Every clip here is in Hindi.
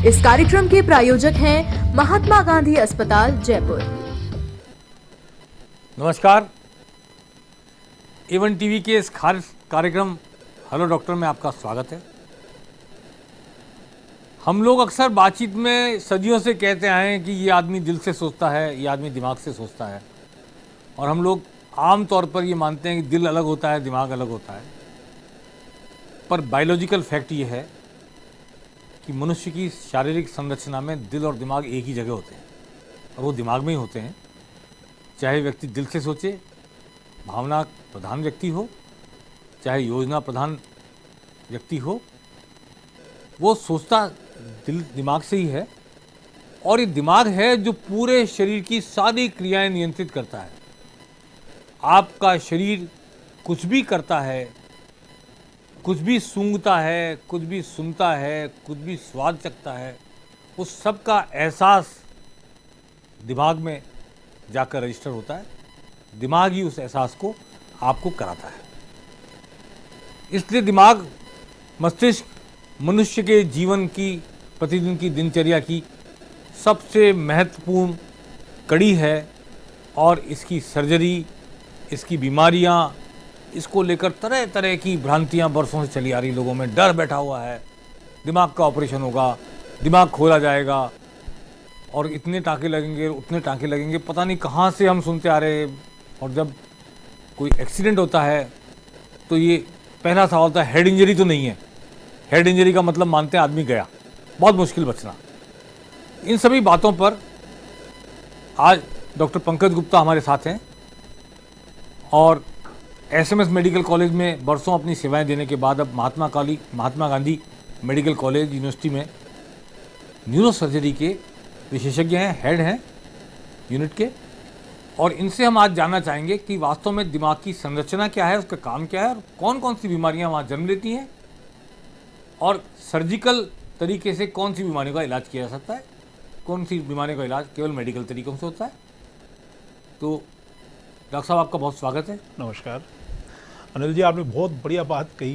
इस कार्यक्रम के प्रायोजक हैं महात्मा गांधी अस्पताल जयपुर। नमस्कार, A1 टीवी के इस खास कार्यक्रम हेलो डॉक्टर में आपका स्वागत है। हम लोग अक्सर बातचीत में सदियों से कहते आए हैं कि ये आदमी दिल से सोचता है, ये आदमी दिमाग से सोचता है, और हम लोग आम तौर पर ये मानते हैं कि दिल अलग होता है, दिमाग अलग होता है। पर बायोलॉजिकल फैक्ट ये है कि मनुष्य की शारीरिक संरचना में दिल और दिमाग एक ही जगह होते हैं, और वो दिमाग में ही होते हैं। चाहे व्यक्ति दिल से सोचे, भावना प्रधान व्यक्ति हो, चाहे योजना प्रधान व्यक्ति हो, वो सोचता दिल दिमाग से ही है। और ये दिमाग है जो पूरे शरीर की सारी क्रियाएं नियंत्रित करता है। आपका शरीर कुछ भी करता है, कुछ भी सूंघता है, कुछ भी सुनता है, कुछ भी स्वाद चखता है, उस सब का एहसास दिमाग में जाकर रजिस्टर होता है। दिमाग ही उस एहसास को आपको कराता है। इसलिए दिमाग, मस्तिष्क मनुष्य के जीवन की, प्रतिदिन की दिनचर्या की सबसे महत्वपूर्ण कड़ी है, और इसकी सर्जरी, इसकी बीमारियां, इसको लेकर तरह तरह की भ्रांतियां बरसों से चली आ रही। लोगों में डर बैठा हुआ है, दिमाग का ऑपरेशन होगा, दिमाग खोला जाएगा और इतने टाँके लगेंगे, उतने टाँके लगेंगे, पता नहीं कहाँ से हम सुनते आ रहे। और जब कोई एक्सीडेंट होता है तो ये पहला सवाल होता है, हेड इंजरी तो नहीं है। हेड इंजरी का मतलब मानते हैं आदमी गया, बहुत मुश्किल बचना। इन सभी बातों पर आज डॉक्टर पंकज गुप्ता हमारे साथ हैं, और SMS मेडिकल कॉलेज में बरसों अपनी सेवाएं देने के बाद अब Mahatma Gandhi medical college university में न्यूरो सर्जरी के विशेषज्ञ हैं, हेड हैं यूनिट के। और इनसे हम आज जानना चाहेंगे कि वास्तव में दिमाग की संरचना क्या है, उसका काम क्या है, और कौन कौन सी बीमारियां वहाँ जन्म लेती हैं, और सर्जिकल तरीके से कौन सी बीमारियों का इलाज किया जा सकता है, कौन सी बीमारियों का इलाज केवल मेडिकल तरीकों से होता है। तो डॉक्टर साहब, आपका बहुत स्वागत है। नमस्कार अनिल जी, आपने बहुत बढ़िया बात कही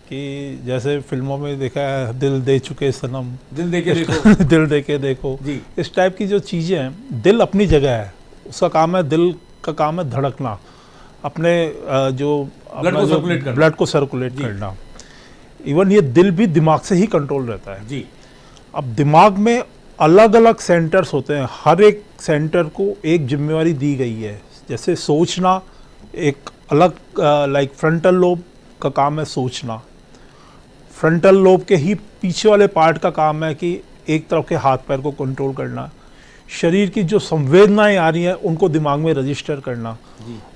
कि जैसे फिल्मों में देखा है, दिल दे चुके सनम, दिल दे के देखो दिल दे के देखो जी। इस टाइप की जो चीज़ें हैं, दिल अपनी जगह है, उसका काम है, दिल का काम है धड़कना, अपने जो ब्लड को सर्कुलेट करना। इवन ये दिल भी दिमाग से ही कंट्रोल रहता है जी। अब दिमाग में अलग अलग सेंटर्स होते हैं, हर एक सेंटर को एक जिम्मेवारी दी गई है। जैसे सोचना एक अलग, लाइक फ्रंटल लोब का काम है सोचना। फ्रंटल लोब के ही पीछे वाले पार्ट का काम है कि एक तरफ के हाथ पैर को कंट्रोल करना, शरीर की जो संवेदनाएं आ रही हैं उनको दिमाग में रजिस्टर करना।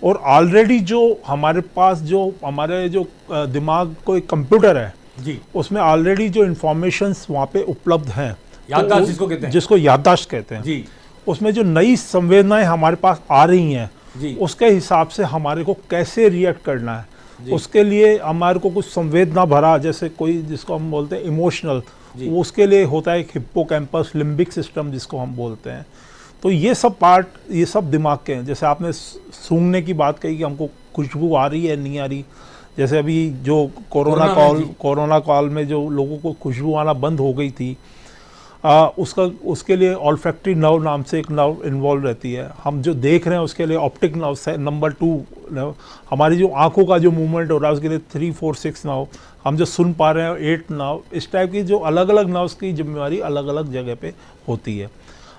और ऑलरेडी जो हमारे पास हमारे दिमाग को एक कंप्यूटर है जी, उसमें ऑलरेडी जो इंफॉर्मेशंस वहाँ पे उपलब्ध हैं, याददाश्त जिसको कहते हैं, जिसको याददाश्त कहते हैं जी, उसमें जो नई संवेदनाएं हमारे पास आ रही हैं जी, उसके हिसाब से हमारे को कैसे रिएक्ट करना है, उसके लिए हमारे को कुछ संवेदना भरा, जैसे कोई जिसको हम बोलते हैं इमोशनल, वो उसके लिए होता है एक हिप्पोकैम्पस लिम्बिक सिस्टम जिसको हम बोलते हैं। तो ये सब पार्ट, ये सब दिमाग के हैं। जैसे आपने सूंघने की बात कही कि हमको खुशबू आ रही है नहीं आ रही, जैसे अभी जो कोरोना काल में जो लोगों को खुशबू आना बंद हो गई थी, उसके लिए ऑल्फैक्टरी नर्व नाम से एक नर्व इन्वॉल्व रहती है। हम जो देख रहे हैं उसके लिए ऑप्टिक नर्व है नंबर 2। हमारी जो आंखों का जो मूवमेंट हो रहा है उसके लिए 3, 4, 6 नर्व। हम जो सुन पा रहे हैं 8 नर्व। इस टाइप की जो अलग अलग नर्व्स की जिम्मेवारी अलग अलग जगह पे होती है।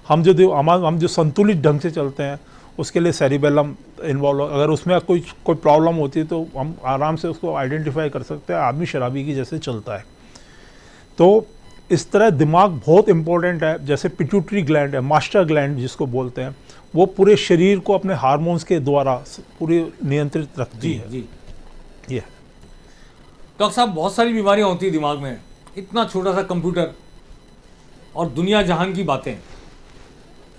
हम जो संतुलित ढंग से चलते हैं उसके लिए सेरिबेलम इन्वॉल्व। अगर उसमें कोई प्रॉब्लम होती है तो हम आराम से उसको आइडेंटिफाई कर सकते हैं, आदमी शराबी की जैसे चलता है। तो इस तरह दिमाग बहुत इम्पोर्टेंट है। जैसे पिट्यूटरी ग्लैंड है, मास्टर ग्लैंड जिसको बोलते हैं, वो पूरे शरीर को अपने हार्मोन्स के द्वारा पूरी नियंत्रित रखती है। जी। ये डॉक्टर साहब, बहुत सारी बीमारियां होती है दिमाग में, इतना छोटा सा कंप्यूटर, और दुनिया जहान की बातें,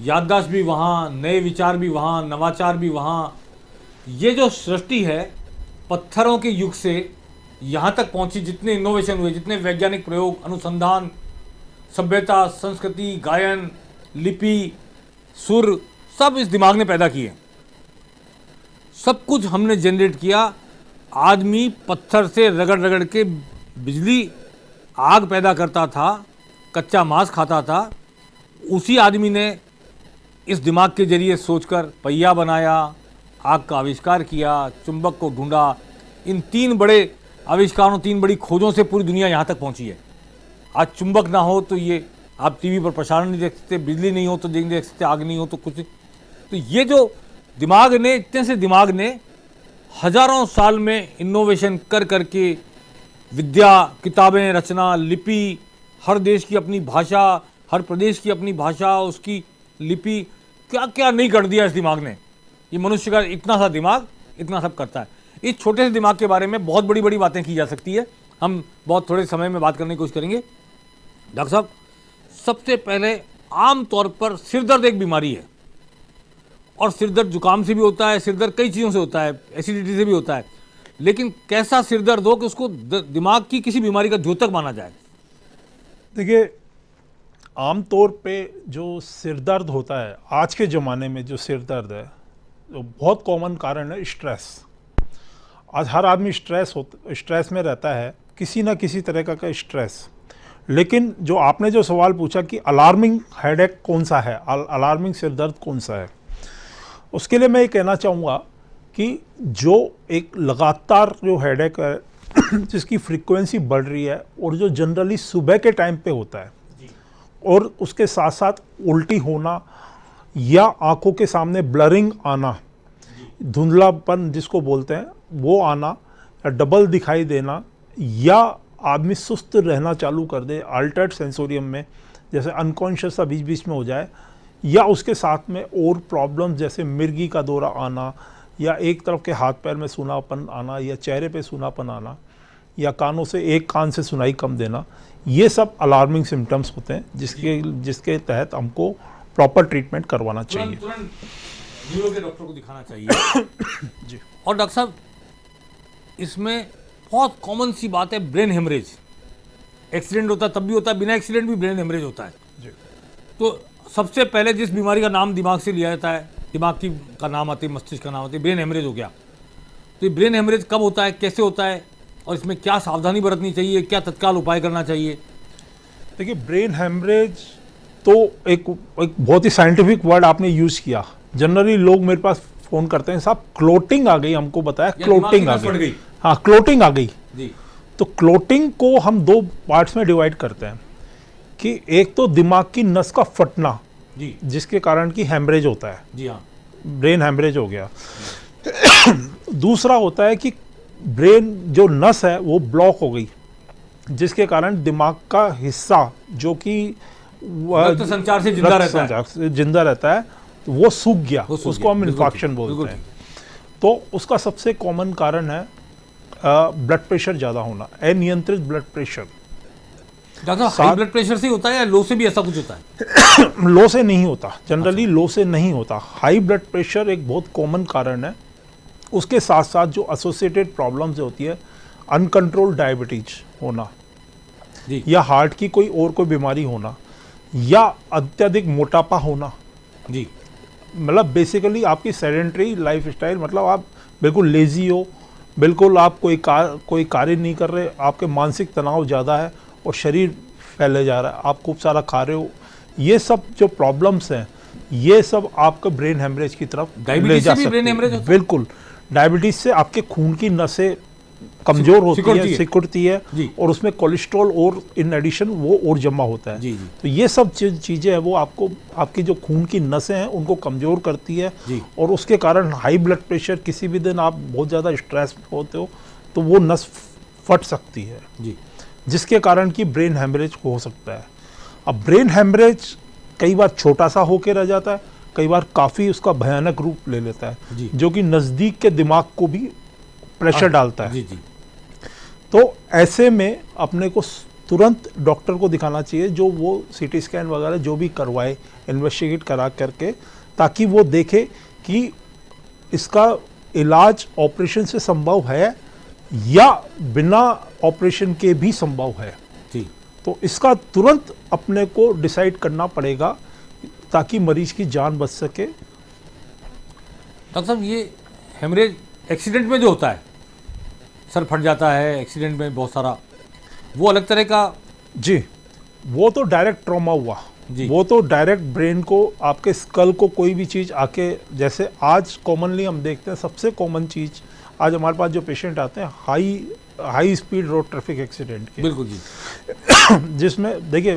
याददाश्त भी वहाँ, नए विचार भी वहाँ, नवाचार भी वहाँ। ये जो सृष्टि है पत्थरों के युग से यहाँ तक पहुँची, जितने इनोवेशन हुए, जितने वैज्ञानिक प्रयोग, अनुसंधान, सभ्यता, संस्कृति, गायन, लिपि, सुर, सब इस दिमाग ने पैदा किए। सब कुछ हमने जनरेट किया। आदमी पत्थर से रगड़ रगड़ के बिजली, आग पैदा करता था, कच्चा मांस खाता था, उसी आदमी ने इस दिमाग के जरिए सोचकर पहिया बनाया, आग का आविष्कार किया, चुंबक को ढूंढा। इन 3 बड़े आविष्कारों, 3 बड़ी खोजों से पूरी दुनिया यहाँ तक पहुँची है। आज चुंबक ना हो तो ये आप टीवी पर प्रसारण नहीं देख सकते, बिजली नहीं हो तो नहीं देख सकते, आग नहीं हो तो कुछ। तो ये जो दिमाग ने, इतने से दिमाग ने हजारों साल में इनोवेशन कर करके विद्या, किताबें, रचना, लिपि, हर देश की अपनी भाषा, हर प्रदेश की अपनी भाषा, उसकी लिपि, क्या क्या नहीं कर दिया इस दिमाग ने। ये मनुष्य का इतना सा दिमाग इतना सब करता है। इस छोटे से दिमाग के बारे में बहुत बड़ी बड़ी बातें की जा सकती है, हम बहुत थोड़े समय में बात करने की कोशिश करेंगे। डॉक्टर साहब, सबसे पहले आम तौर पर सिर दर्द एक बीमारी है, और सिर दर्द जुकाम से भी होता है, सिर दर्द कई चीज़ों से होता है, एसिडिटी से भी होता है। लेकिन कैसा सिर दर्द हो कि उसको दिमाग की किसी बीमारी का द्योतक माना जाए? देखिए, आमतौर पे जो सिर दर्द होता है आज के ज़माने में, जो सिर दर्द है, तो बहुत कॉमन कारण है स्ट्रेस। आज हर आदमी स्ट्रेस में रहता है, किसी ना किसी तरह का स्ट्रेस। लेकिन जो आपने जो सवाल पूछा कि अलार्मिंग हेडेक कौन सा है, अलार्मिंग सिर दर्द कौन सा है, उसके लिए मैं ये कहना चाहूँगा कि जो एक लगातार जो हेडेक है जिसकी फ्रीक्वेंसी बढ़ रही है, और जो जनरली सुबह के टाइम पे होता है, और उसके साथ साथ उल्टी होना या आंखों के सामने ब्लरिंग आना, धुंधलापन जिसको बोलते हैं वो आना, या डबल दिखाई देना, या आदमी सुस्त रहना चालू कर दे अल्टर्ड सेंसोरियम में, जैसे अनकॉन्शियस सा बीच बीच में हो जाए, या उसके साथ में और प्रॉब्लम जैसे मिर्गी का दौरा आना, या एक तरफ के हाथ पैर में सूनापन आना, या चेहरे पे सूनापन आना, या कानों से एक कान से सुनाई कम देना, ये सब अलार्मिंग सिम्टम्स होते हैं जिसके तहत हमको प्रॉपर ट्रीटमेंट करवाना चाहिए, तुरंत न्यूरो के डॉक्टर को दिखाना चाहिए। जी। और डॉक्टर साहब, इसमें बहुत कॉमन सी बात है ब्रेन हेमरेज। एक्सीडेंट होता है तब भी होता है, बिना एक्सीडेंट भी ब्रेन हेमरेज होता है। जी। तो सबसे पहले जिस बीमारी का नाम दिमाग से लिया जाता है, दिमाग की का नाम आती है, मस्तिष्क का नाम आती है, ब्रेन हेमरेज हो गया। तो ये ब्रेन हेमरेज कब होता है, कैसे होता है, और इसमें क्या सावधानी बरतनी चाहिए, क्या तत्काल उपाय करना चाहिए? देखिए, ब्रेन हेमरेज तो एक बहुत ही साइंटिफिक वर्ड आपने यूज़ किया। जनरली लोग मेरे पास फ़ोन करते हैं, साहब क्लोटिंग आ गई, हमको बताया क्लोटिंग आ गई। हाँ, क्लोटिंग आ गई जी। तो क्लोटिंग को हम 2 पार्ट्स में डिवाइड करते हैं कि एक तो दिमाग की नस का फटना जी, जिसके कारण की हेमरेज होता है, जी हाँ, ब्रेन हेमरेज हो गया। दूसरा होता है कि ब्रेन जो नस है वो ब्लॉक हो गई, जिसके कारण दिमाग का हिस्सा जो कि रक्त संचार से जिंदा रहता है वो सूख गया, उसको हम बिल्कुल इन्फेक्शन बोलते हैं। तो उसका सबसे कॉमन कारण है ब्लड प्रेशर ज़्यादा होना, अनियंत्रित blood pressure. Doctor, high blood pressure से होता है या लो से भी ऐसा कुछ होता है? लो से नहीं होता, जनरली लो से नहीं होता। हाई ब्लड प्रेशर एक बहुत कॉमन कारण है। उसके साथ साथ जो एसोसिएटेड प्रॉब्लम्स होती है, अनकंट्रोल्ड डायबिटीज होना, या हार्ट की कोई बीमारी होना, या अत्यधिक मोटापा होना। जी, मतलब बेसिकली आपकी सेडेंटरी लाइफस्टाइल, मतलब आप बिल्कुल लेजी हो, बिल्कुल आप कोई कार्य नहीं कर रहे, आपके मानसिक तनाव ज़्यादा है और शरीर फैले जा रहा है, आप खूब सारा खा रहे हो, ये सब जो प्रॉब्लम्स हैं, ये सब आपका ब्रेन हेमरेज की तरफ ले जा सकते हैं। बिल्कुल, डायबिटीज से आपके खून की नसें कमजोर होती है, सिकुड़ती है, और उसमें कोलेस्ट्रॉल और इन एडिशन वो और जमा होता है। तो ये सब चीज़ें हैं वो आपकी जो खून की नसें हैं उनको कमज़ोर करती है, और उसके कारण हाई ब्लड प्रेशर, किसी भी दिन आप बहुत ज़्यादा स्ट्रेस में होते हो तो वो नस फट सकती है, जिसके कारण कि ब्रेन हेमरेज हो सकता है। अब ब्रेन हेमरेज कई बार छोटा सा होकर रह जाता है, कई बार काफ़ी उसका भयानक रूप ले लेता है, जो कि नज़दीक के दिमाग को भी प्रेशर डालता है। तो ऐसे में अपने को तुरंत डॉक्टर को दिखाना चाहिए, जो वो सीटी स्कैन वगैरह जो भी करवाए, इन्वेस्टिगेट करा करके, ताकि वो देखे कि इसका इलाज ऑपरेशन से संभव है या बिना ऑपरेशन के भी संभव है। तो इसका तुरंत अपने को डिसाइड करना पड़ेगा ताकि मरीज की जान बच सके। डॉक्टर साहब, ये हेमरेज एक्सीडेंट में जो होता है, सर फट जाता है एक्सीडेंट में बहुत सारा, वो अलग तरह का? जी, वो तो डायरेक्ट ट्रॉमा हुआ, जी। वो तो डायरेक्ट ब्रेन को, आपके स्कल को कोई भी चीज़ आके, जैसे आज कॉमनली हम देखते हैं सबसे कॉमन चीज़, आज हमारे पास जो पेशेंट आते हैं high speed road traffic accident के, बिल्कुल जी। जिसमें देखिए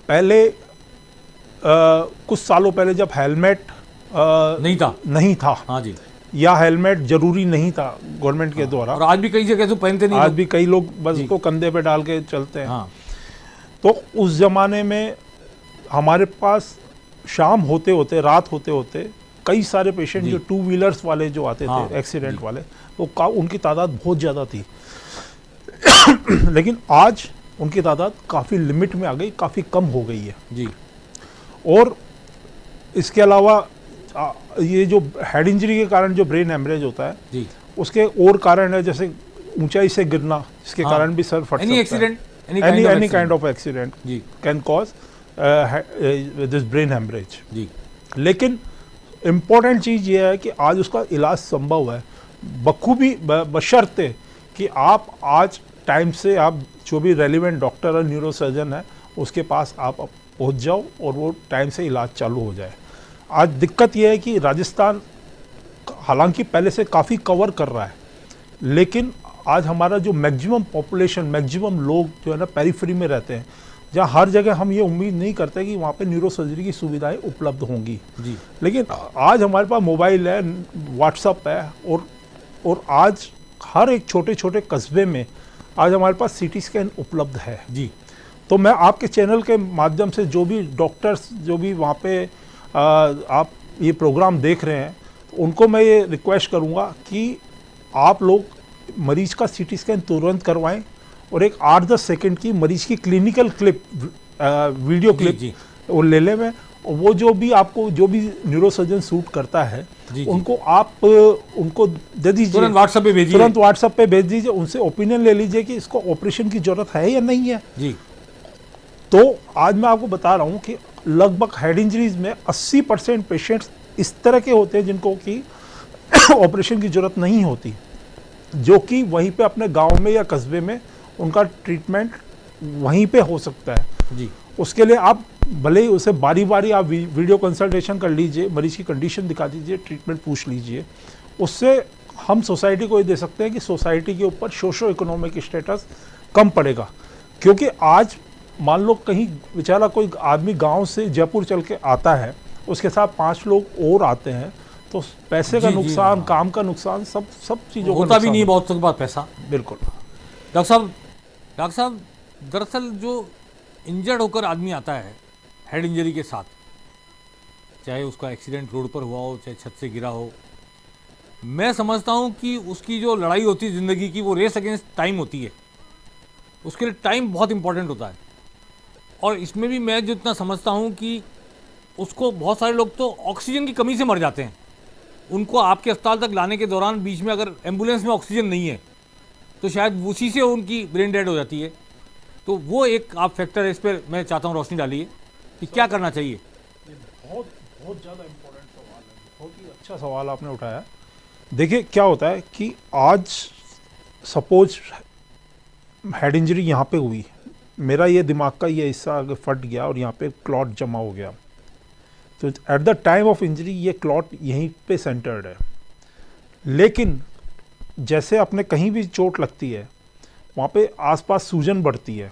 पहले कुछ सालों पहले जब हेलमेट नहीं था हाँ जी, या हेलमेट जरूरी नहीं था गवर्नमेंट के द्वारा, और आज भी कई जगह तो पहनते नहीं आज लोग। भी कई लोग बस जी। उसको कंधे पे डाल के चलते हैं। हाँ तो उस जमाने में हमारे पास शाम होते होते, रात होते होते कई सारे पेशेंट जी। जो टू व्हीलर्स वाले जो आते हाँ, थे एक्सीडेंट जी। वाले, वो उनकी तादाद बहुत ज़्यादा थी। लेकिन आज उनकी तादाद काफ़ी लिमिट में आ गई, काफ़ी कम हो गई है। जी। और इसके अलावा ये जो हेड इंजरी के कारण जो ब्रेन हेमरेज होता है, जी। उसके और कारण है, जैसे ऊंचाई से गिरना, इसके हाँ। कारण भी सर फट एनी सकता एक्सीडेंट, है। एनी काइंड ऑफ एक्सीडेंट जी। Can cause this brain haemorrhage. जी। लेकिन इम्पोर्टेंट चीज़ ये है कि आज उसका इलाज संभव है बखूबी, बशर्ते कि आप आज टाइम से, आप जो भी रेलिवेंट डॉक्टर और न्यूरोसर्जन है उसके पास आप पहुंच जाओ और वो टाइम से इलाज चालू हो जाए। आज दिक्कत ये है कि राजस्थान हालांकि पहले से काफ़ी कवर कर रहा है, लेकिन आज हमारा जो मैक्सिमम पॉपुलेशन, मैक्सिमम लोग जो है ना पेरिफेरी में रहते हैं, जहाँ हर जगह हम ये उम्मीद नहीं करते कि वहाँ पे न्यूरोसर्जरी की सुविधाएं उपलब्ध होंगी। जी। लेकिन आज हमारे पास मोबाइल है, व्हाट्सअप है, और आज हर एक छोटे छोटे कस्बे में आज हमारे पास सीटी स्कैन उपलब्ध है। जी। तो मैं आपके चैनल के माध्यम से जो भी डॉक्टर्स जो भी वहाँ पे आप ये प्रोग्राम देख रहे हैं, तो उनको मैं ये रिक्वेस्ट करूँगा कि आप लोग मरीज का सीटी स्कैन तुरंत करवाएं और एक 8-10 सेकंड की मरीज की क्लिनिकल क्लिप, वीडियो क्लिप जी। वो ले लें में, और वो जो भी आपको जो भी न्यूरोसर्जन सूट करता है जी। उनको आप उनको दे दीजिए, तुरंत व्हाट्सएप पे भेजिए। तुरंत व्हाट्सएप पे भेज दीजिए, उनसे ओपिनियन ले लीजिए कि इसको ऑपरेशन की जरूरत है या नहीं है। जी। तो आज मैं आपको बता रहा हूँ कि लगभग हेड इंजरीज में 80% पेशेंट्स इस तरह के होते हैं जिनको कि ऑपरेशन की जरूरत नहीं होती, जो कि वहीं पे अपने गांव में या कस्बे में उनका ट्रीटमेंट वहीं पे हो सकता है। जी। उसके लिए आप भले ही उसे बारी बारी आप वीडियो कंसल्टेशन कर लीजिए, मरीज की कंडीशन दिखा दीजिए, ट्रीटमेंट पूछ लीजिए। उससे हम सोसाइटी को ये दे सकते हैं कि सोसाइटी के ऊपर सोशो इकोनॉमिक स्टेटस कम पड़ेगा। क्योंकि आज मान लो कहीं बेचारा कोई आदमी गांव से जयपुर चल के आता है, उसके साथ 5 लोग और आते हैं, तो पैसे का जी, जी, नुकसान, हाँ। काम का नुकसान, सब चीज़ों का होता भी नुकसान नहीं बहुत के पास पैसा। बिल्कुल। डॉक्टर साहब दरअसल जो इंजर्ड होकर आदमी आता है हेड इंजरी के साथ, चाहे उसका एक्सीडेंट रोड पर हुआ हो, चाहे छत से गिरा हो, मैं समझता हूँ कि उसकी जो लड़ाई होती है ज़िंदगी की, वो रेस अगेंस्ट टाइम होती है। उसके लिए टाइम बहुत इंपॉर्टेंट होता है। और इसमें भी मैं जितना समझता हूँ कि उसको बहुत सारे लोग तो ऑक्सीजन की कमी से मर जाते हैं। उनको आपके अस्पताल तक लाने के दौरान बीच में अगर एम्बुलेंस में ऑक्सीजन नहीं है तो शायद उसी से उनकी ब्रेन डेड हो जाती है। तो वो एक आप फैक्टर है, इस पर मैं चाहता हूँ रोशनी डालिए कि क्या करना चाहिए। बहुत बहुत ज़्यादा इम्पोर्टेंट सवाल है, बहुत ही अच्छा सवाल आपने उठाया। देखिए क्या होता है कि आज सपोज हेड इंजरी यहाँ पे हुई, मेरा ये दिमाग का ये हिस्सा अगर फट गया और यहाँ पे क्लॉट जमा हो गया, तो at the time of injury ये क्लॉट यहीं पे सेंटर्ड है। लेकिन जैसे अपने कहीं भी चोट लगती है वहाँ पे आसपास सूजन बढ़ती है,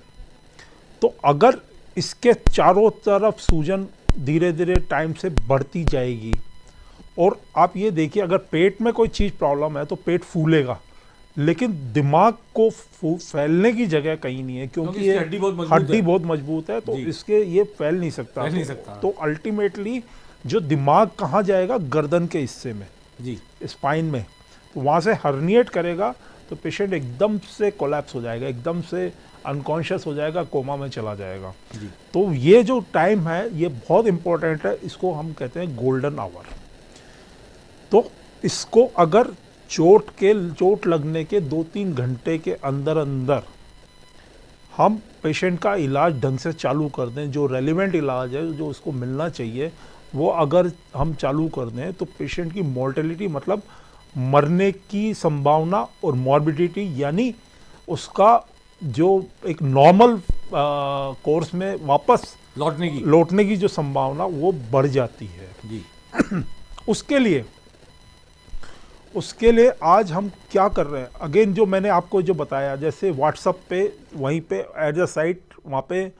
तो अगर इसके चारों तरफ सूजन धीरे धीरे टाइम से बढ़ती जाएगी, और आप ये देखिए अगर पेट में कोई चीज़ प्रॉब्लम है तो पेट फूलेगा, लेकिन दिमाग को फैलने की जगह कहीं नहीं है, क्योंकि ये हड्डी बहुत मजबूत है, तो इसके ये फैल नहीं सकता। तो अल्टीमेटली जो दिमाग कहाँ जाएगा, गर्दन के हिस्से में, जी, स्पाइन में, तो वहाँ से हर्निएट करेगा तो पेशेंट एकदम से कोलैप्स हो जाएगा, एकदम से अनकॉन्शियस हो जाएगा, कोमा में चला जाएगा। जी। तो ये जो टाइम है ये बहुत इंपॉर्टेंट है, इसको हम कहते हैं गोल्डन आवर। तो इसको अगर चोट लगने के 2-3 घंटे के अंदर हम पेशेंट का इलाज ढंग से चालू कर दें, जो रेलिवेंट इलाज है, जो उसको मिलना चाहिए, वो अगर हम चालू कर दें तो पेशेंट की मॉर्टेलिटी, मतलब मरने की संभावना, और मॉर्बिडिटी यानी उसका जो एक नॉर्मल कोर्स में वापस लौटने की जो संभावना वो बढ़ जाती है जी। उसके लिए आज हम क्या कर रहे हैं, अगेन जो मैंने आपको जो बताया, जैसे व्हाट्सएप पे वहीं पे एज अ साइट वहाँ पे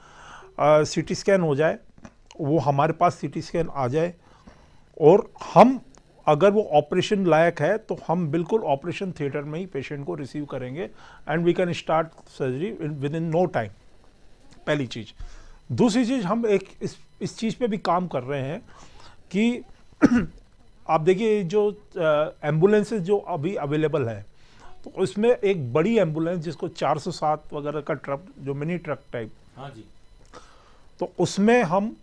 सीटी स्कैन हो जाए, वो हमारे पास सीटी स्कैन आ जाए, और हम अगर वो ऑपरेशन लायक है तो हम बिल्कुल ऑपरेशन थिएटर में ही पेशेंट को रिसीव करेंगे and we can start surgery within no time. पहली चीज़। दूसरी चीज़, हम एक इस चीज़ पे भी काम कर रहे हैं कि आप देखिए जो एम्बुलेंसेज जो अभी अवेलेबल है, तो उसमें एक बड़ी एम्बुलेंस जिसको 407 वगैरह का ट्रक, जो मिनी ट्रक टाइप, हाँ जी, तो उसमें हम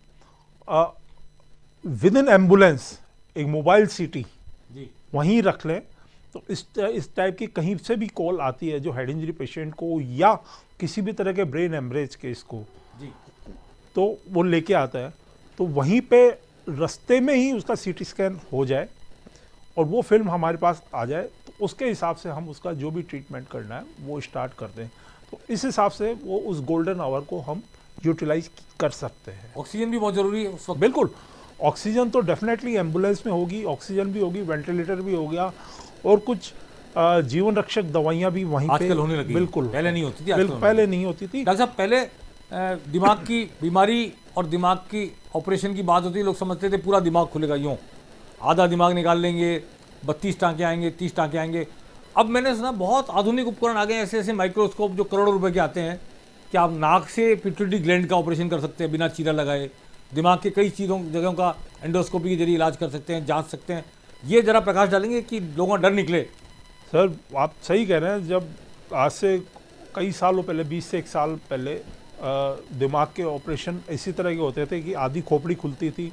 विद इन एम्बुलेंस एक मोबाइल सीटी जी, वहीं रख लें, तो इस टाइप की कहीं से भी कॉल आती है जो हेड इंजरी पेशेंट को या किसी भी तरह के ब्रेन हेमरेज केस को जी, तो वो लेके आता है, तो वहीं पे रास्ते में ही उसका सीटी स्कैन हो जाए और वो फिल्म हमारे पास आ जाए, तो उसके हिसाब से हम उसका जो भी ट्रीटमेंट करना है वो स्टार्ट कर दें। तो इस हिसाब से वो उस गोल्डन आवर को हम यूटिलाइज कर सकते हैं। ऑक्सीजन भी बहुत जरूरी है उस वक्त। बिल्कुल, ऑक्सीजन तो डेफिनेटली एम्बुलेंस में होगी, ऑक्सीजन भी होगी, वेंटिलेटर भी हो गया, और कुछ जीवन रक्षक दवाइयाँ भी वहीं पे आजकल होने लगी। बिल्कुल, पहले नहीं होती थी। बिल्कुल पहले नहीं होती थी। डॉक्टर साहब, पहले दिमाग की बीमारी और दिमाग की ऑपरेशन की बात होती है, लोग समझते थे पूरा दिमाग खुलेगा, यूँ आधा दिमाग निकाल लेंगे, 32 टाँके आएंगे, 30 टाँके आएंगे। अब मैंने सुना बहुत आधुनिक उपकरण आ गए, ऐसे ऐसे माइक्रोस्कोप जो करोड़ों रुपए के आते हैं कि आप नाक से पिट्यूटरी ग्लैंड का ऑपरेशन कर सकते हैं बिना चीरा लगाए, दिमाग के कई जगहों का एंडोस्कोपी के जरिए इलाज कर सकते हैं, जांच सकते हैं। ये जरा प्रकाश डालेंगे कि लोगों का डर निकले। सर आप सही कह रहे हैं। जब आज से कई सालों पहले, 20 से 1 साल पहले, दिमाग के ऑपरेशन इसी तरह के होते थे कि आधी खोपड़ी खुलती थी,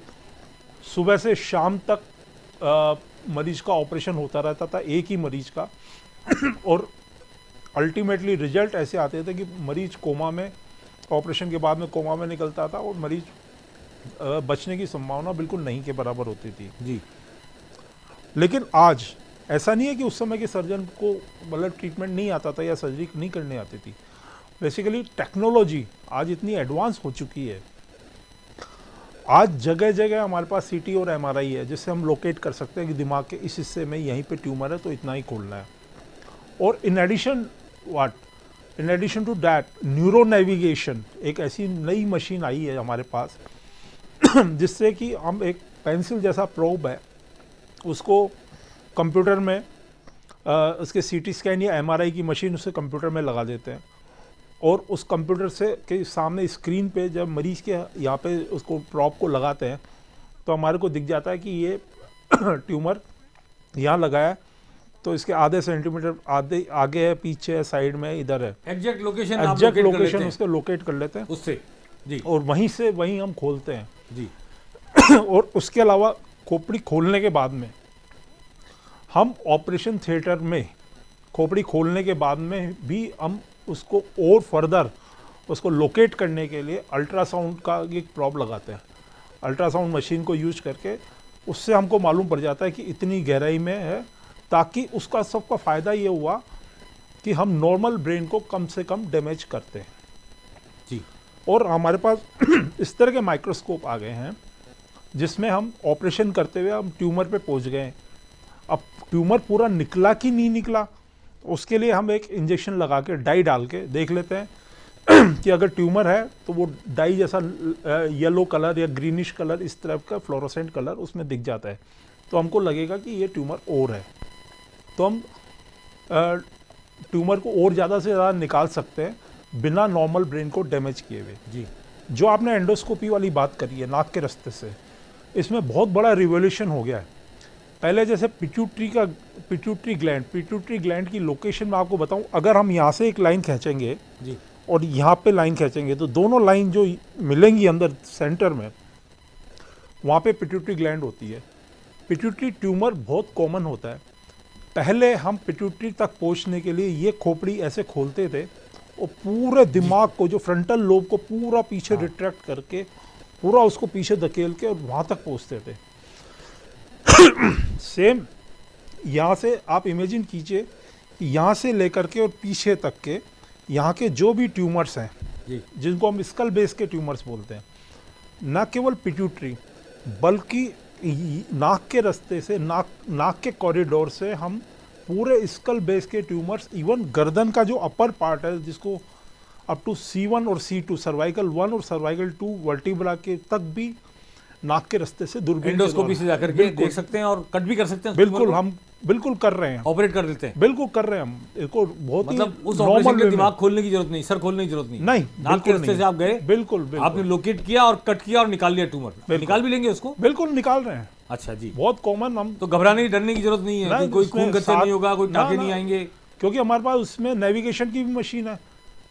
सुबह से शाम तक मरीज का ऑपरेशन होता रहता था, एक ही मरीज का और अल्टीमेटली रिजल्ट ऐसे आते थे कि मरीज कोमा में, ऑपरेशन के बाद में कोमा में निकलता था और मरीज बचने की संभावना बिल्कुल नहीं के बराबर होती थी जी। लेकिन आज ऐसा नहीं है कि उस समय के सर्जन को मतलब ट्रीटमेंट नहीं आता था या सर्जरी नहीं करने आती थी। बेसिकली टेक्नोलॉजी आज इतनी एडवांस हो चुकी है, आज जगह जगह हमारे पास सीटी और एमआरआई है जिससे हम लोकेट कर सकते हैं कि दिमाग के इस हिस्से में यहीं पे ट्यूमर है तो इतना ही खोलना है। और in addition to that neuro navigation एक ऐसी नई मशीन आई है हमारे पास जिससे कि हम एक पेंसिल जैसा प्रोब है उसको कंप्यूटर में उसके सीटी स्कैन या एमआरआई की मशीन उसे कंप्यूटर में लगा देते हैं और उस कंप्यूटर से के सामने स्क्रीन पे जब मरीज़ के यहाँ पे उसको प्रॉप को लगाते हैं तो हमारे को दिख जाता है कि ये ट्यूमर यहाँ लगा है तो इसके आधे सेंटीमीटर आधे आगे है, पीछे है, साइड में, इधर है। एग्जैक्ट लोकेशन उसको लोकेट कर लेते हैं उससे जी, और वहीं हम खोलते हैं जी। और उसके अलावा खोपड़ी खोलने के बाद में हम ऑपरेशन थिएटर में खोपड़ी खोलने के बाद में भी हम उसको और फर्दर उसको लोकेट करने के लिए अल्ट्रासाउंड का एक प्रॉब लगाते हैं। अल्ट्रासाउंड मशीन को यूज करके उससे हमको मालूम पड़ जाता है कि इतनी गहराई में है, ताकि उसका सबका फ़ायदा ये हुआ कि हम नॉर्मल ब्रेन को कम से कम डैमेज करते हैं जी। और हमारे पास इस तरह के माइक्रोस्कोप आ गए हैं जिसमें हम ऑपरेशन करते हुए हम ट्यूमर पे पहुंच गए। अब ट्यूमर पूरा निकला कि नहीं निकला उसके लिए हम एक इंजेक्शन लगा के डाई डाल के देख लेते हैं कि अगर ट्यूमर है तो वो डाई जैसा येलो कलर या ग्रीनिश कलर इस तरह का फ्लोरोसेंट कलर उसमें दिख जाता है, तो हमको लगेगा कि ये ट्यूमर और है, तो हम ट्यूमर को और ज़्यादा से ज़्यादा निकाल सकते हैं बिना नॉर्मल ब्रेन को डैमेज किए हुए जी। जो आपने एंडोस्कोपी वाली बात करी है नाक के रास्ते से, इसमें बहुत बड़ा रिवोल्यूशन हो गया है। पहले जैसे पिट्यूटरी ग्लैंड की लोकेशन में आपको बताऊं, अगर हम यहाँ से एक लाइन खींचेंगे जी और यहाँ पे लाइन खींचेंगे तो दोनों लाइन जो मिलेंगी अंदर सेंटर में, वहाँ पे पिट्यूटरी ग्लैंड होती है। पिट्यूटरी ट्यूमर बहुत कॉमन होता है। पहले हम पिट्यूटरी तक पहुँचने के लिए ये खोपड़ी ऐसे खोलते थे और पूरे दिमाग को, जो फ्रंटल लोब को पूरा पीछे रिट्रैक्ट करके पूरा उसको पीछे धकेल के और वहाँ तक पहुँचते थे। सेम यहाँ से आप इमेजिन कीजिए कि यहाँ से लेकर के और पीछे तक के यहाँ के जो भी ट्यूमर्स हैं जी जिनको हम स्कल बेस के ट्यूमर्स बोलते हैं, न केवल पिट्यूटरी बल्कि नाक के रास्ते से, नाक के कॉरिडोर से हम पूरे स्कल बेस के ट्यूमर्स, इवन गर्दन का जो अपर पार्ट है जिसको अप टू C1 और C2, सर्वाइकल 1 और सर्वाइकल 2 वर्टिब्रा के तक भी नाक के रास्ते से दूरबीन एंडोस्कोपी से जाकर के देख सकते हैं और कट भी कर सकते हैं। बिल्कुल, हम बिल्कुल कर रहे हैं, ऑपरेट कर देते हैं। बिल्कुल कर रहे हैं हम इसको, बहुत मतलब ही उस ऑपरेशन नॉर्मल के दिमाग खोलने की जरूरत नहीं, सर खोलने की जरूरत नहीं, नहीं, नाक के रास्ते से आप गए, बिल्कुल बिल्कुल आपने लोकेट किया और कट किया और निकाल लिया ट्यूमर। निकाल भी लेंगे उसको? बिल्कुल निकाल रहे हैं। अच्छा जी, बहुत कॉमन। हम तो घबराने डरने की जरूरत नहीं है, कोई खून खच्चर नहीं होगा, कोई टाके नहीं आएंगे, क्योंकि हमारे पास उसमें नेविगेशन की भी मशीन है।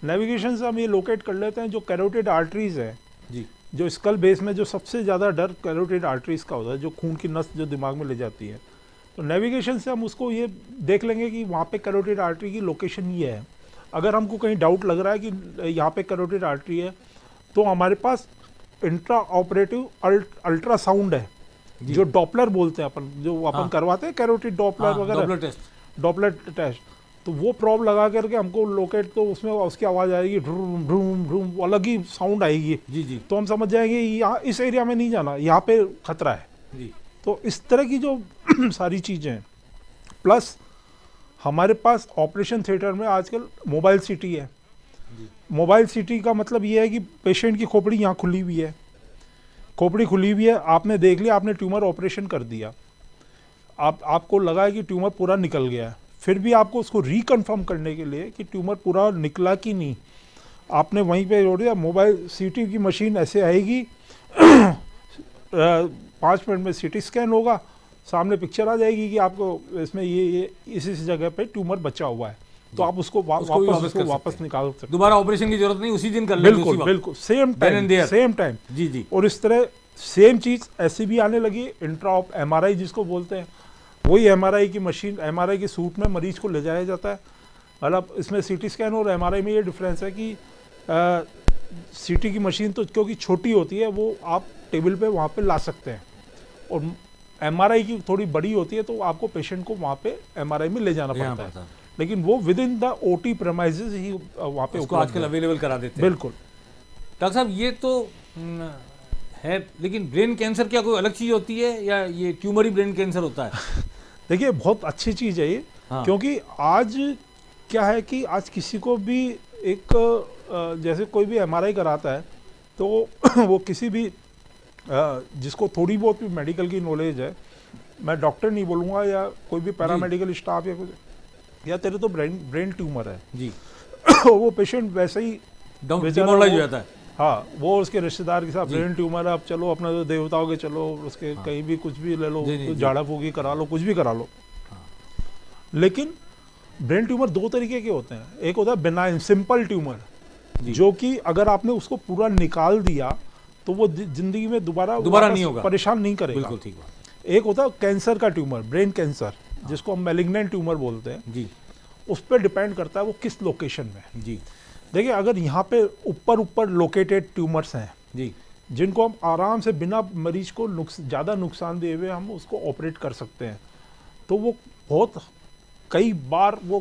नेविगेशन से हम ये लोकेट कर लेते हैं जो कैरोटिड आर्टरीज है जी, जो स्कल बेस में, जो सबसे ज़्यादा डर कैरोटिड आर्टरीज का होता है, जो खून की नस जो दिमाग में ले जाती है। तो नेविगेशन से हम उसको ये देख लेंगे कि वहाँ पे कैरोटिड आर्टरी की लोकेशन ये है। अगर हमको कहीं डाउट लग रहा है कि यहाँ पे कैरोटिड आर्टरी है, तो हमारे पास इंट्रा ऑपरेटिव अल्ट्रासाउंड है, जो डॉपलर बोलते हैं अपन, जो अपन करवाते हैं कैरोटिड डॉपलर वगैरह, डॉपलर टेस्ट। तो वो प्रॉब लगा करके हमको लोकेट, तो उसमें उसकी आवाज़ आएगी, ढूम ढूम ढूम, अलग ही साउंड आएगी जी जी, तो हम समझ जाएंगे यहाँ इस एरिया में नहीं जाना, यहाँ पे खतरा है जी। तो इस तरह की जो सारी चीज़ें हैं। प्लस हमारे पास ऑपरेशन थिएटर में आजकल मोबाइल सीटी है। मोबाइल सीटी का मतलब ये है कि पेशेंट की खोपड़ी यहाँ खुली हुई है, खोपड़ी खुली हुई है, आपने देख लिया, आपने ट्यूमर ऑपरेशन कर दिया, आपको लगा है कि ट्यूमर पूरा निकल गया है, फिर भी आपको उसको रिकन्फर्म करने के लिए कि ट्यूमर पूरा निकला कि नहीं, आपने वहीं पे जोड़ दिया। मोबाइल सीटी की मशीन ऐसे आएगी 5 मिनट में सीटी स्कैन होगा, सामने पिक्चर आ जाएगी कि आपको इसमें ये इस जगह पे ट्यूमर बचा हुआ है, तो आप उसको वापस निकाल सकते हैं। दोबारा ऑपरेशन की जरूरत नहीं, उसी दिन कर लेंगे। बिल्कुल बिल्कुल, सेम टाइम जी जी। और इस तरह सेम चीज़ ऐसी भी आने लगी, इंट्रा ऑप MRI जिसको बोलते हैं। वही MRI की मशीन, MRI के सूट में मरीज को ले जाया जाता है। मतलब इसमें CT स्कैन और MRI में ये डिफरेंस है कि CT की मशीन तो क्योंकि छोटी होती है, वो आप टेबल पे वहाँ पे ला सकते हैं, और MRI की थोड़ी बड़ी होती है, तो आपको पेशेंट को वहाँ पे MRI में ले जाना पड़ता है, लेकिन वो विद इन द OT प्रेमाइजेस ही वहाँ पे उसको आजकल अवेलेबल करा देते हैं। बिल्कुल। डॉक्टर साहब, ये तो है, लेकिन ब्रेन कैंसर क्या कोई अलग चीज़ होती है, या ये ट्यूमर ही ब्रेन कैंसर होता है? देखिए, बहुत अच्छी चीज़ है ये। क्योंकि आज क्या है कि आज किसी को भी एक जैसे कोई भी MRI कराता है, तो वो किसी भी जिसको थोड़ी बहुत भी मेडिकल की नॉलेज है, मैं डॉक्टर नहीं बोलूँगा या कोई भी पैरामेडिकल स्टाफ या कुछ, या तेरे तो ब्रेन ट्यूमर है जी वो पेशेंट वैसे ही डिमोरलाइज हो जाता है। हाँ, वो उसके रिश्तेदार के साथ ब्रेन ट्यूमर है, अब चलो अपना तो देवताओं के चलो, उसके कहीं भी कुछ भी ले लो, तो झाड़ा फूकी करा लो, कुछ भी करा लो। लेकिन ब्रेन ट्यूमर 2 तरीके के होते हैं। एक होता है बेनाइन सिंपल ट्यूमर, जो कि अगर आपने उसको पूरा निकाल दिया तो वो जिंदगी में दोबारा नहीं होगा, परेशान नहीं करेगा। बिल्कुल ठीक बात। एक होता है कैंसर का ट्यूमर, ब्रेन कैंसर, जिसको हम मैलिग्नेंट ट्यूमर बोलते हैं जी। उस पर डिपेंड करता है वो किस लोकेशन में। जी देखिए, अगर यहाँ पे ऊपर लोकेटेड ट्यूमर्स हैं जी, जिनको हम आराम से बिना मरीज को ज़्यादा नुकसान दिए हुए हम उसको ऑपरेट कर सकते हैं, तो वो बहुत कई बार वो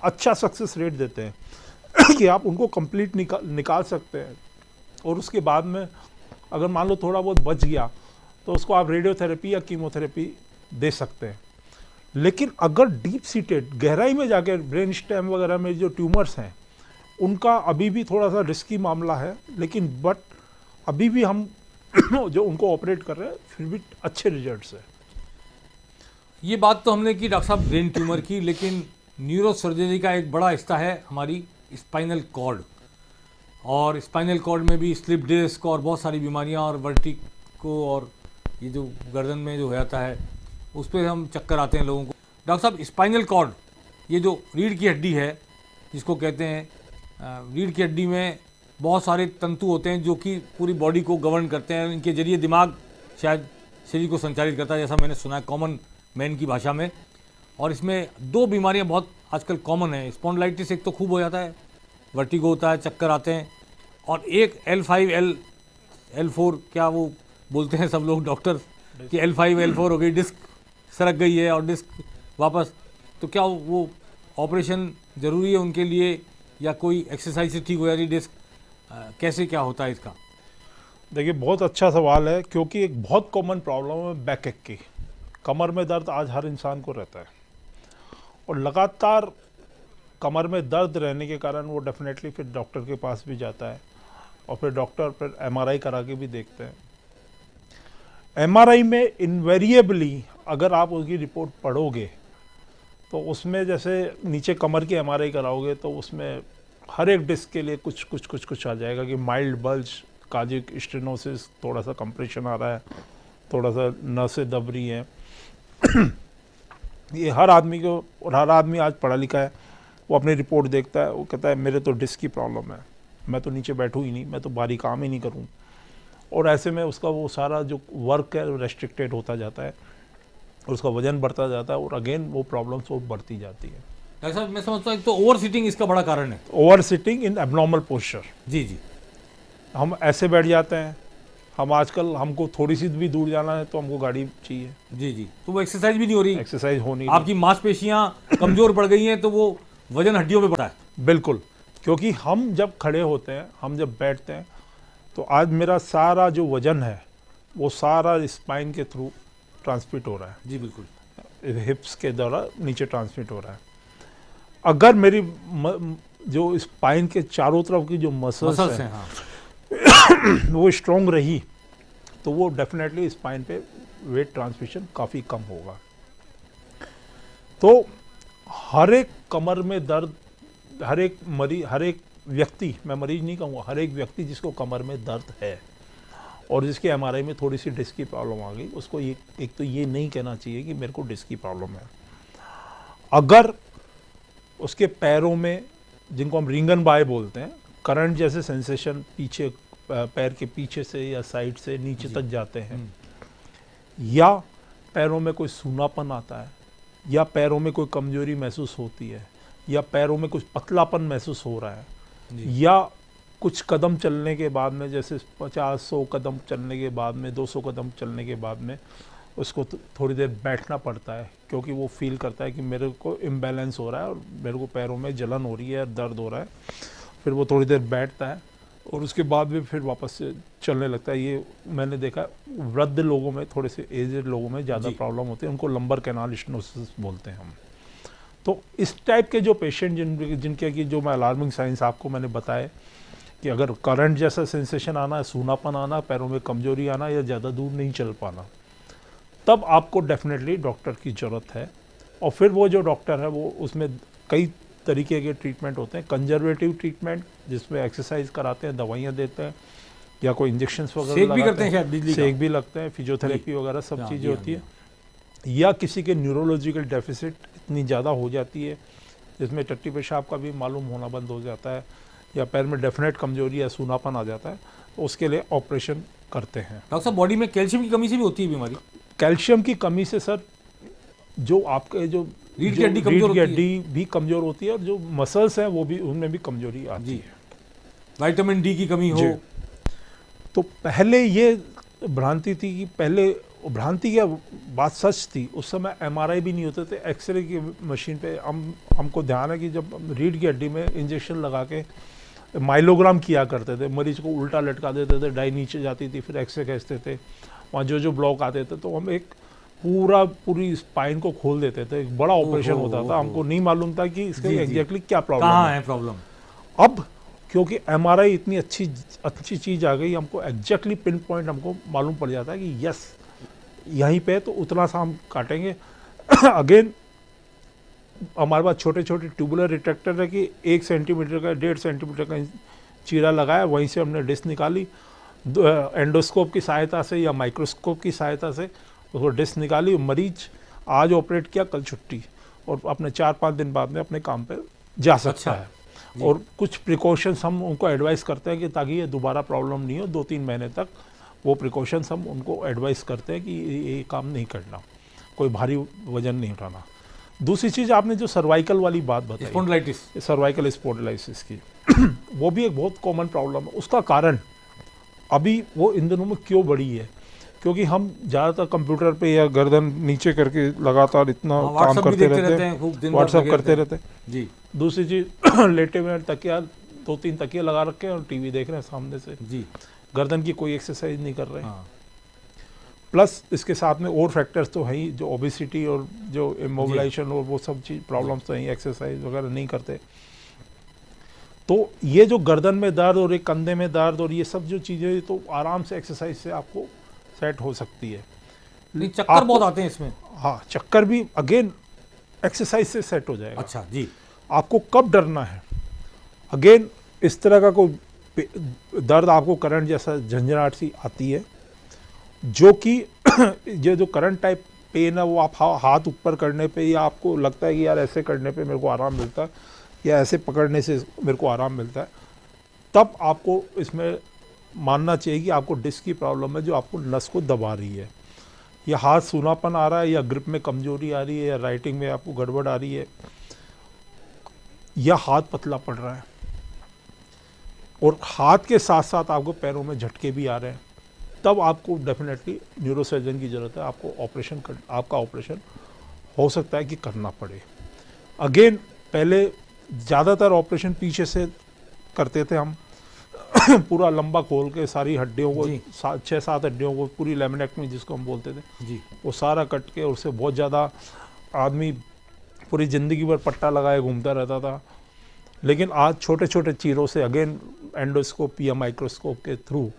अच्छा सक्सेस रेट देते हैं कि आप उनको कंप्लीट निकाल सकते हैं, और उसके बाद में अगर मान लो थोड़ा बहुत बच गया तो उसको आप रेडियोथेरेपी या कीमोथेरेपी दे सकते हैं। लेकिन अगर डीप सीटेड गहराई में जाकर ब्रेन स्टेम वगैरह में जो ट्यूमर्स हैं, उनका अभी भी थोड़ा सा रिस्की मामला है, लेकिन बट अभी भी हम जो उनको ऑपरेट कर रहे हैं फिर भी अच्छे रिजल्ट्स है। ये बात तो हमने की डॉक्टर साहब ब्रेन ट्यूमर की, लेकिन न्यूरोसर्जरी का एक बड़ा हिस्सा है हमारी स्पाइनल कॉर्ड, और स्पाइनल कॉर्ड में भी स्लिप डिस्क और बहुत सारी बीमारियां और वर्टिको, और ये जो गर्दन में जो हो जाता है उस पर हम चक्कर आते हैं लोगों को। डॉक्टर साहब, स्पाइनल कॉर्ड, ये जो रीढ़ की हड्डी है जिसको कहते हैं, रीढ़ की हड्डी में बहुत सारे तंतु होते हैं जो कि पूरी बॉडी को गवर्न करते हैं, इनके जरिए दिमाग शायद शरीर को संचालित करता है, जैसा मैंने सुना है कॉमन मैन की भाषा में। और इसमें 2 बीमारियां बहुत आजकल कॉमन है, स्पॉन्डिलाइटिस एक तो खूब हो जाता है, वर्टिगो होता है, चक्कर आते हैं, और एक L5 L4 क्या वो बोलते हैं सब लोग डॉक्टर कि L5 L4 हो गई, डिस्क सरक गई है और डिस्क वापस, तो क्या वो ऑपरेशन ज़रूरी है उनके लिए, या कोई एक्सरसाइज से ठीक हो जाती डिस्क? कैसे क्या होता है इसका? देखिए, बहुत अच्छा सवाल है, क्योंकि एक बहुत कॉमन प्रॉब्लम है बैक एक की। कमर में दर्द आज हर इंसान को रहता है, और लगातार कमर में दर्द रहने के कारण वो डेफिनेटली फिर डॉक्टर के पास भी जाता है, और फिर डॉक्टर फिर एमआरआई करा के भी देखते हैं। एमआरआई में इनवेरिएबली अगर आप उसकी रिपोर्ट पढ़ोगे तो उसमें जैसे नीचे कमर की एमआरआई कराओगे तो उसमें हर एक डिस्क के लिए कुछ आ जाएगा कि माइल्ड बल्ज, कार्डियक स्टेनोसिस, थोड़ा सा कंप्रेशन आ रहा है, थोड़ा सा नसें दब रही हैं। ये हर आदमी को, और हर आदमी आज पढ़ा लिखा है, वो अपनी रिपोर्ट देखता है, वो कहता है मेरे तो डिस्क की प्रॉब्लम है, मैं तो नीचे बैठूँ ही नहीं, मैं तो भारी काम ही नहीं करूँ। और ऐसे में उसका वो सारा जो वर्क है रेस्ट्रिक्टेड होता जाता है, और उसका वजन बढ़ता जाता है, और अगेन वो प्रॉब्लम्स वो बढ़ती जाती है। डॉक्टर साहब, मैं समझता हूँ तो ओवर सीटिंग इसका बड़ा कारण है। Over sitting in abnormal posture. जी जी। हम ऐसे बैठ जाते हैं, हम आजकल हमको थोड़ी सी भी दूर जाना है तो हमको गाड़ी चाहिए। जी जी, तो वो एक्सरसाइज भी नहीं हो रही, एक्सरसाइज हो नहीं आपकी मांसपेशियां कमजोर पड़ गई हैं, तो वो वजन हड्डियों पे पड़ा है। बिल्कुल, क्योंकि हम जब खड़े होते हैं, हम जब बैठते हैं, तो आज मेरा सारा जो वजन है वो सारा स्पाइन के थ्रू ट्रांसमिट हो रहा है। जी बिल्कुल। हिप्स के द्वारा नीचे ट्रांसमिट हो रहा है। अगर मेरी जो स्पाइन के चारों तरफ की जो मसल्स हैं, हाँ। वो स्ट्रॉन्ग रही तो वो डेफिनेटली स्पाइन पे वेट ट्रांसमिशन काफ़ी कम होगा। तो हर एक कमर में दर्द, हर एक व्यक्ति, मैं मरीज नहीं कहूँगा, हर एक व्यक्ति जिसको कमर में दर्द है और जिसके एमआरआई में थोड़ी सी डिस्क की प्रॉब्लम आ गई, उसको एक तो ये नहीं कहना चाहिए कि मेरे को डिस्क की प्रॉब्लम है। अगर उसके पैरों में, जिनको हम रिंगन बाय बोलते हैं, करंट जैसे सेंसेशन पीछे, पैर के पीछे से या साइड से नीचे तक जाते हैं, या पैरों में कोई सूनापन आता है, या पैरों में कोई कमजोरी महसूस होती है, या पैरों में कुछ पतलापन महसूस हो रहा है, या कुछ कदम चलने के बाद में, जैसे 50-100 कदम चलने के बाद में, 200 कदम चलने के बाद में उसको थोड़ी देर बैठना पड़ता है, क्योंकि वो फील करता है कि मेरे को इम्बैलेंस हो रहा है और मेरे को पैरों में जलन हो रही है, दर्द हो रहा है। फिर वो थोड़ी देर बैठता है और उसके बाद भी फिर वापस से चलने लगता है। ये मैंने देखा वृद्ध लोगों में, थोड़े से एजेड लोगों में ज़्यादा प्रॉब्लम होती है, उनको लंबर कैनाल स्टेनोसिस बोलते हैं हम। तो इस टाइप के जो पेशेंट जिनके की जो मैं अलार्मिंग साइंस आपको मैंने बताए कि अगर करंट जैसा सेंसेशन आना है, सूनापन आना, पैरों में कमजोरी आना, या ज़्यादा दूर नहीं चल पाना, तब आपको डेफिनेटली डॉक्टर की ज़रूरत है। और फिर वो जो डॉक्टर है वो, उसमें कई तरीके के ट्रीटमेंट होते हैं। कंजर्वेटिव ट्रीटमेंट, जिसमें एक्सरसाइज कराते हैं, दवाइयाँ देते हैं, या कोई इंजेक्शंस वगैरह सेक भी करते हैं, शायद बिजली का सेक भी लगते हैं, फिजियोथेरेपी वगैरह सब चीज़ें होती है। या किसी के न्यूरोलॉजिकल डेफिसिट इतनी ज़्यादा हो जाती है जिसमें टट्टी पेशाब का भी मालूम होना बंद हो जाता है, या पैर में डेफिनेट कमजोरी या सूनापन आ जाता है, तो उसके लिए ऑपरेशन करते हैं। डॉक्टर साहब, बॉडी में कैल्शियम की कमी से भी होती है बीमारी? कैल्शियम की कमी से सर, जो आपके जो रीढ़ की हड्डी भी कमजोर होती है, और जो मसल्स हैं वो भी, उनमें भी कमजोरी आती है। विटामिन डी की कमी हो तो पहले ये भ्रांति थी कि भ्रांति क्या बात सच थी, उस समय एमआरआई भी नहीं होते थे, एक्सरे की मशीन पे हमको ध्यान है कि जब रीढ़ की हड्डी में इंजेक्शन लगा के माइलोग्राम किया करते थे, मरीज को उल्टा लटका देते थे, डाई नीचे जाती थी, फिर एक्सरे खींचते थे, वहाँ जो ब्लॉक आते थे, तो हम एक पूरी स्पाइन को खोल देते थे, एक बड़ा ऑपरेशन होता था। हमको नहीं मालूम था कि इसके एग्जैक्टली क्या प्रॉब्लम है। अब क्योंकि एमआरआई इतनी अच्छी चीज़ आ गई, हमको एग्जैक्टली पिन पॉइंट हमको मालूम पड़ जाता है कि यस यहीं पे, तो उतना सा हम काटेंगे। अगेन हमारे पास छोटे छोटे ट्यूबुलर रिट्रैक्टर है कि 1 सेंटीमीटर का, 1.5 सेंटीमीटर का चीरा लगाया, वहीं से हमने डिस्क निकाली, एंडोस्कोप की सहायता से या माइक्रोस्कोप की सहायता से उसको डिस्क निकाली। मरीज आज ऑपरेट किया, कल छुट्टी, और अपने 4-5 दिन बाद में अपने काम पे जा सकता है। और कुछ प्रिकॉशंस हम उनको एडवाइस करते हैं कि ताकि ये दोबारा प्रॉब्लम नहीं हो, 2-3 महीने तक वो प्रिकॉशंस हम उनको एडवाइस करते हैं कि ये काम नहीं करना, कोई भारी वजन नहीं उठाना। दूसरी चीज़, आपने जो सर्वाइकल वाली बात बताई, स्पॉन्डिलाइटिस, सर्वाइकल स्पॉन्डिलाइटिस की वो भी एक बहुत कॉमन प्रॉब्लम है। उसका कारण अभी वो इन दिनों में क्यों बढ़ी है, क्योंकि हम ज़्यादातर कंप्यूटर पे या गर्दन नीचे करके लगातार इतना काम करते रहते हैं, व्हाट्सएप करते रहते हैं जी। दूसरी चीज़, लेटे हुए तकिया 2-3 तकिए लगा रखे हैं और टीवी देख रहे हैं सामने से, जी, गर्दन की कोई एक्सरसाइज नहीं कर रहे हैं। हाँ, प्लस इसके साथ में और फैक्टर्स तो हैं ही, जो ओबेसिटी और जो इमोबिलाइजेशन और वो सब चीज़ प्रॉब्लम्स तो हैं, एक्सरसाइज वगैरह नहीं करते। तो ये जो गर्दन में दर्द और एक कंधे में दर्द और ये सब जो चीज़ें तो आराम से एक्सरसाइज से आपको सेट हो सकती है। नहीं, चक्कर आपको- बहुत आते हैं इसमें। हाँ, चक्कर भी अगेन एक्सरसाइज से सेट हो जाएगा। अच्छा जी, आपको कब डरना है, अगेन इस तरह का कोई दर्द आपको करंट जैसा झंझनाहट सी आती है, जो कि ये जो करंट टाइप पेन है वो आप हाथ ऊपर करने पे या आपको लगता है कि यार ऐसे करने पे मेरे को आराम मिलता है या ऐसे पकड़ने से मेरे को आराम मिलता है, तब आपको इसमें मानना चाहिए कि आपको डिस्क की प्रॉब्लम है जो आपको नस को दबा रही है, या हाथ सूनापन आ रहा है, या ग्रिप में कमजोरी आ रही है, या राइटिंग में आपको गड़बड़ आ रही है, या हाथ पतला पड़ रहा है, और हाथ के साथ साथ आपको पैरों में झटके भी आ रहे हैं, तब आपको डेफिनेटली न्यूरोसर्जन की ज़रूरत है। आपको आपका ऑपरेशन हो सकता है कि करना पड़े। अगेन पहले ज़्यादातर ऑपरेशन पीछे से करते थे हम पूरा लंबा खोल के सारी हड्डियों को, जी। 6-7 हड्डियों को, पूरी लेमिनेक्टमी जिसको हम बोलते थे, जी, वो सारा कट के, उससे बहुत ज़्यादा आदमी पूरी ज़िंदगी भर पट्टा लगाए घूमता रहता था। लेकिन आज छोटे छोटे चीरों से अगेन एंडोस्कोप या माइक्रोस्कोप के थ्रू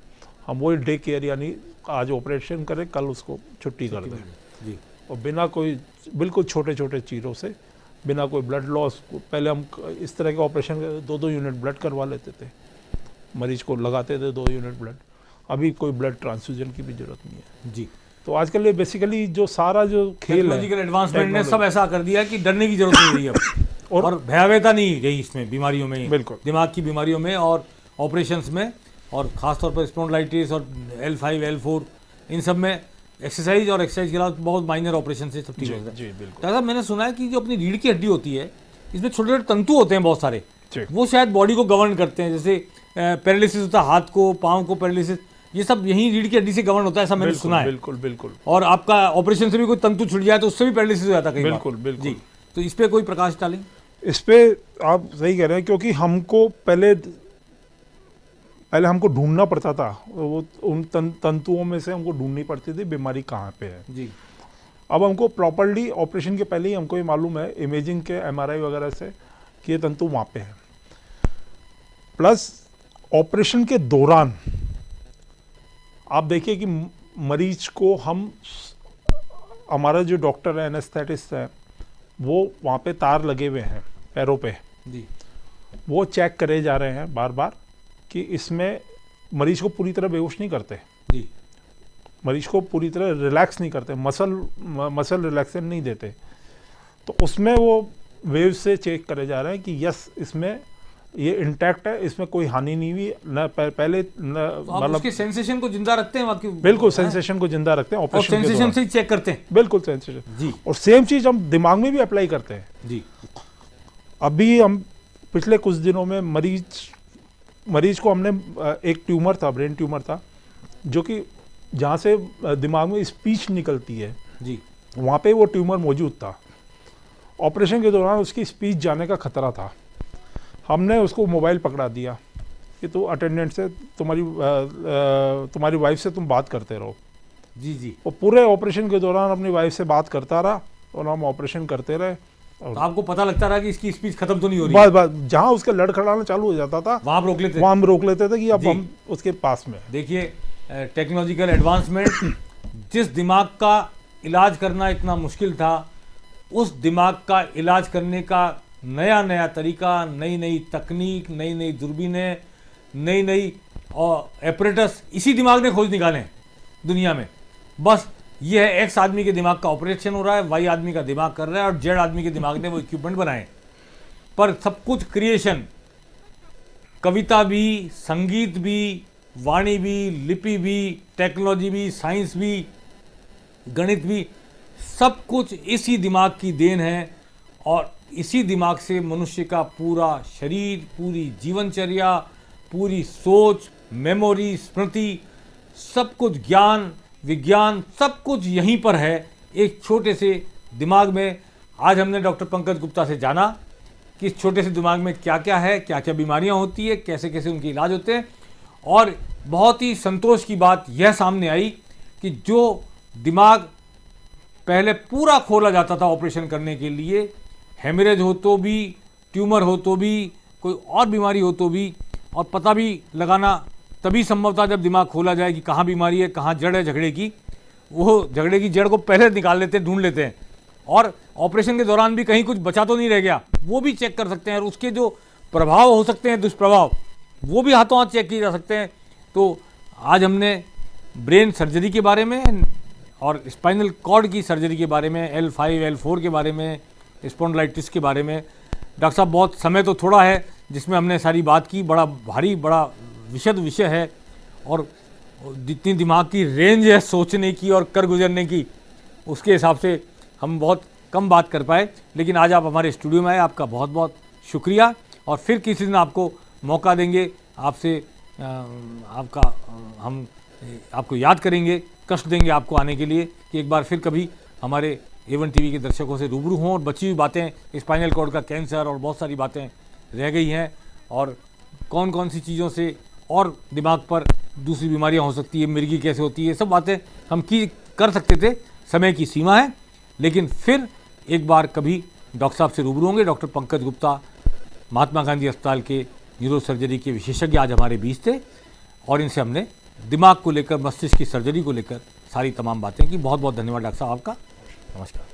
हम वही डे केयर, यानी आज ऑपरेशन करें कल उसको छुट्टी कर दें, जी, और बिना कोई बिल्कुल छोटे छोटे चीरों से, बिना कोई ब्लड लॉस। पहले हम इस तरह के ऑपरेशन 2-2 यूनिट ब्लड करवा लेते थे, मरीज को लगाते थे 2 यूनिट ब्लड। अभी कोई ब्लड ट्रांसफ्यूजन की भी जरूरत नहीं है। जी। तो आजकल ये बेसिकली जो सारा जो खेल है, टेक्नोलॉजिकल एडवांसमेंट ने सब टेक्नोलॉजी- ऐसा कर दिया कि डरने की जरूरत नहीं रही अब, और भयावहता नहीं रही इसमें, बीमारियों में, बिल्कुल। दिमाग की बीमारियों में और ऑपरेशंस में, और खासतौर पर स्पॉन्डिलाइटिस और L5 L4 इन सब में एक्सरसाइज और एक्सरसाइज के अलावा बहुत माइनर ऑपरेशन से सब ठीक जी हो जाता है। जी बिल्कुल दादा, मैंने सुना है कि जो अपनी रीढ़ की हड्डी होती है, इसमें छोटे छोटे तंतु होते हैं बहुत सारे, जी। वो शायद बॉडी को गवर्न करते हैं। जैसे पैरालिसिस होता है, हाथ को, पाँव को पैरालिसिस, ये सब यही रीढ़ की हड्डी से गवर्न होता है, ऐसा मैंने सुना है। बिल्कुल बिल्कुल और आपका ऑपरेशन से भी कोई तंतु छूट जाए तो उससे भी पैरालिसिस हो जाता है कई बार। बिल्कुल बिल्कुल जी, तो इस पे कोई प्रकाश डालें। इस पे आप सही कह रहे हैं, क्योंकि हमको पहले हमको ढूंढना पड़ता था, वो उन तंतुओं में से हमको ढूंढनी पड़ती थी बीमारी कहाँ पे है। जी, अब हमको प्रॉपर्ली ऑपरेशन के पहले ही हमको ये मालूम है इमेजिंग के MRI वगैरह से कि ये तंतु वहाँ पे है। प्लस ऑपरेशन के दौरान आप देखिए कि मरीज को हमारा जो डॉक्टर है, एनेस्थेटिस्ट है, वो वहाँ पे तार लगे हुए हैं पैरों पे, जी, वो चेक करे जा रहे हैं बार बार कि इसमें मरीज को पूरी तरह बेहोश नहीं करते, जी, मरीज को पूरी तरह रिलैक्स नहीं करते, मसल रिलैक्सेशन नहीं देते। तो उसमें वो वेव से चेक करे जा रहे हैं कि यस इसमें ये इंटैक्ट है, इसमें कोई हानि नहीं हुई न पहले न, तो आप उसके सेंसेशन को जिंदा रखते हैं बाकी, बिल्कुल सेंसेशन को जिंदा रखते हैं और ऑपरेशन के सेंसेशन दौरान। से ही चेक करते हैं। बिल्कुल सेंसेशन। जी, और सेम चीज हम दिमाग में भी अप्लाई करते हैं। जी, अभी हम पिछले कुछ दिनों में मरीज को हमने एक ट्यूमर था, ब्रेन ट्यूमर था, जो कि जहाँ से दिमाग में स्पीच निकलती है, जी, वहाँ पे वो ट्यूमर मौजूद था। ऑपरेशन के दौरान उसकी स्पीच जाने का खतरा था। हमने उसको मोबाइल पकड़ा दिया कि तो अटेंडेंट से तुम्हारी वाइफ से तुम बात करते रहो। जी, जी। वो पूरे ऑपरेशन के दौरान अपनी वाइफ से बात करता रहा और हम ऑपरेशन करते रहे। तो आपको पता लगता रहा कि इसकी स्पीच खत्म तो नहीं हो रही, बस जहाँ उसका लड़खड़ाना चालू हो जाता था वहां आप रोक लेते। वहाँ हम रोक लेते थे कि अब जी। हम उसके पास में हैं। देखिए, टेक्नोलॉजिकल एडवांसमेंट, जिस दिमाग का इलाज करना इतना मुश्किल था, उस दिमाग का इलाज करने का नया नया तरीका, नई नई तकनीक, नई नई दूरबीनें, नई नई और एपरेटस इसी दिमाग ने खोज निकाले हैं दुनिया में। बस ये है, एक्स आदमी के दिमाग का ऑपरेशन हो रहा है, वाई आदमी का दिमाग कर रहा है, और जेड आदमी के दिमाग ने वो इक्विपमेंट बनाए। पर सब कुछ क्रिएशन, कविता भी, संगीत भी, वाणी भी, लिपि भी, टेक्नोलॉजी भी, साइंस भी, गणित भी, सब कुछ इसी दिमाग की देन है। और इसी दिमाग से मनुष्य का पूरा शरीर, पूरी जीवनचर्या, पूरी सोच, मेमोरी, स्मृति, सब कुछ, ज्ञान, विज्ञान, सब कुछ यहीं पर है, एक छोटे से दिमाग में। आज हमने डॉक्टर पंकज गुप्ता से जाना कि इस छोटे से दिमाग में क्या क्या है, क्या क्या बीमारियां होती है, कैसे कैसे उनके इलाज होते हैं। और बहुत ही संतोष की बात यह सामने आई कि जो दिमाग पहले पूरा खोला जाता था ऑपरेशन करने के लिए, हेमरेज हो तो भी, ट्यूमर हो तो भी, कोई और बीमारी हो तो भी, और पता भी लगाना तभी संभव था जब दिमाग खोला जाए कि कहाँ बीमारी है, कहाँ जड़ है झगड़े की। वो झगड़े की जड़ को पहले निकाल लेते हैं, ढूंढ लेते हैं, और ऑपरेशन के दौरान भी कहीं कुछ बचा तो नहीं रह गया वो भी चेक कर सकते हैं, और उसके जो प्रभाव हो सकते हैं, दुष्प्रभाव, वो भी हाथों हाथ चेक किए जा सकते हैं। तो आज हमने ब्रेन सर्जरी के बारे में और स्पाइनल कॉर्ड की सर्जरी के बारे में, L5 L4 के बारे में, स्पॉन्डिलाइटिस के बारे में, डॉक्टर साहब बहुत समय तो थोड़ा है जिसमें हमने सारी बात की, बड़ा भारी बड़ा विशद विषय है, और जितनी दिमाग की रेंज है सोचने की और कर गुजरने की, उसके हिसाब से हम बहुत कम बात कर पाए। लेकिन आज आप हमारे स्टूडियो में आए, आपका बहुत बहुत शुक्रिया, और फिर किसी दिन आपको मौका देंगे, आपसे हम आपको याद करेंगे, कष्ट देंगे आपको आने के लिए कि एक बार फिर कभी हमारे A1 टीवी के दर्शकों से रूबरू हों, और बची हुई बातें, स्पाइनल कॉर्ड का कैंसर और बहुत सारी बातें रह गई हैं, और कौन कौन सी चीज़ों से और दिमाग पर दूसरी बीमारियां हो सकती है, मिर्गी कैसे होती है, सब बातें हम कर सकते थे, समय की सीमा है। लेकिन फिर एक बार कभी डॉक्टर साहब से रूबरू होंगे। डॉक्टर पंकज गुप्ता, महात्मा गांधी अस्पताल के न्यूरो सर्जरी के विशेषज्ञ आज हमारे बीच थे, और इनसे हमने दिमाग को लेकर, मस्तिष्क की सर्जरी को लेकर सारी तमाम बातें की। बहुत बहुत धन्यवाद डॉक्टर साहब आपका। नमस्कार।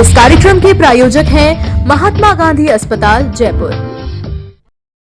इस कार्यक्रम के प्रायोजक हैं महात्मा गांधी अस्पताल, जयपुर।